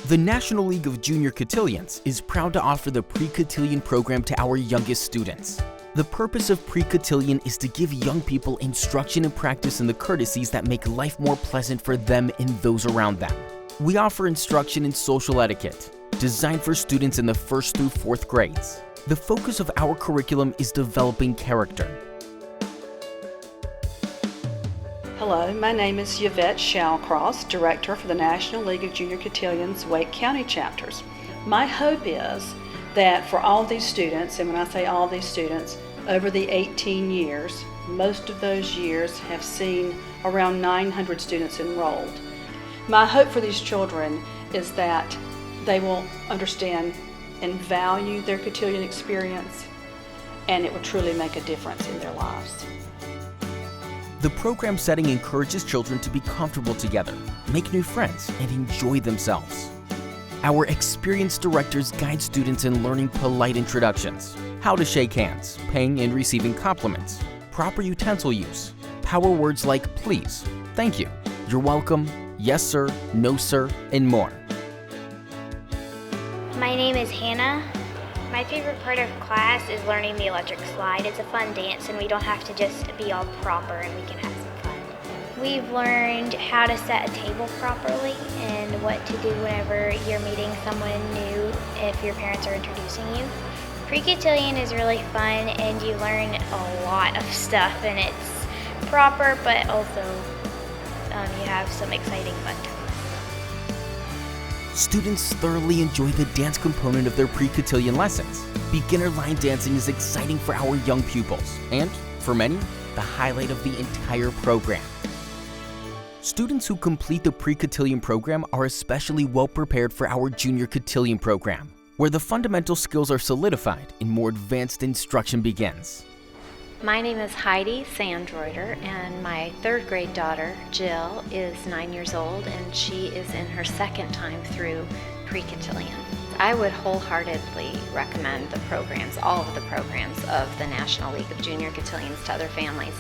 The National League of Junior Cotillions is proud to offer the Pre-Cotillion program to our youngest students. The purpose of Pre-Cotillion is to give young people instruction and practice in the courtesies that make life more pleasant for them and those around them. We offer instruction in social etiquette, designed for students in the 1st through 4th grades. The focus of our curriculum is developing character. Hello, my name is Yvette Shallcross, Director for the National League of Junior Cotillions Wake County chapters. My hope is that for all these students, and when I say all these students, over the 18 years, most of those years have seen around 900 students enrolled. My hope for these children is that they will understand and value their cotillion experience, and it will truly make a difference in their lives. The program setting encourages children to be comfortable together, make new friends, and enjoy themselves. Our experienced directors guide students in learning polite introductions, how to shake hands, paying and receiving compliments, proper utensil use, power words like please, thank you, you're welcome, yes sir, no sir, and more. My name is Hannah. My favorite part of class is learning the electric slide. It's a fun dance and we don't have to just be all proper and we can have some fun. We've learned how to set a table properly and what to do whenever you're meeting someone new if your parents are introducing you. Pre-Cotillion is really fun and you learn a lot of stuff and it's proper but also you have some exciting fun times. Students thoroughly enjoy the dance component of their Pre-Cotillion lessons. Beginner line dancing is exciting for our young pupils, and, for many, the highlight of the entire program. Students who complete the Pre-Cotillion program are especially well prepared for our Junior Cotillion program, where the fundamental skills are solidified and more advanced instruction begins. My name is Heidi Sandreuter, and my 3rd grade daughter, Jill, is 9 years old, and she is in her 2nd time through Pre-Cotillion. I would wholeheartedly recommend the programs, all of the programs of the National League of Junior Cotillions to other families.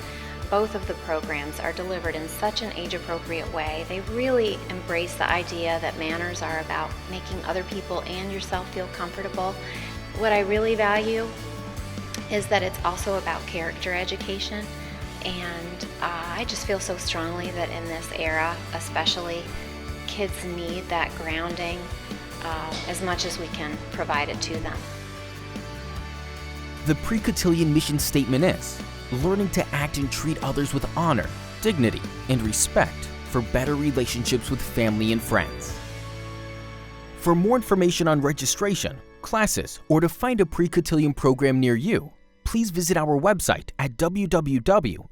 Both of the programs are delivered in such an age-appropriate way. They really embrace the idea that manners are about making other people and yourself feel comfortable. What I really value is that it's also about character education, and I just feel so strongly that in this era especially, kids need that grounding as much as we can provide it to them. The Pre-Cotillion mission statement is learning to act and treat others with honor, dignity, and respect for better relationships with family and friends. For more information on registration, classes, or to find a Pre-Cotillion program near you, please visit our website at www.nljc.com.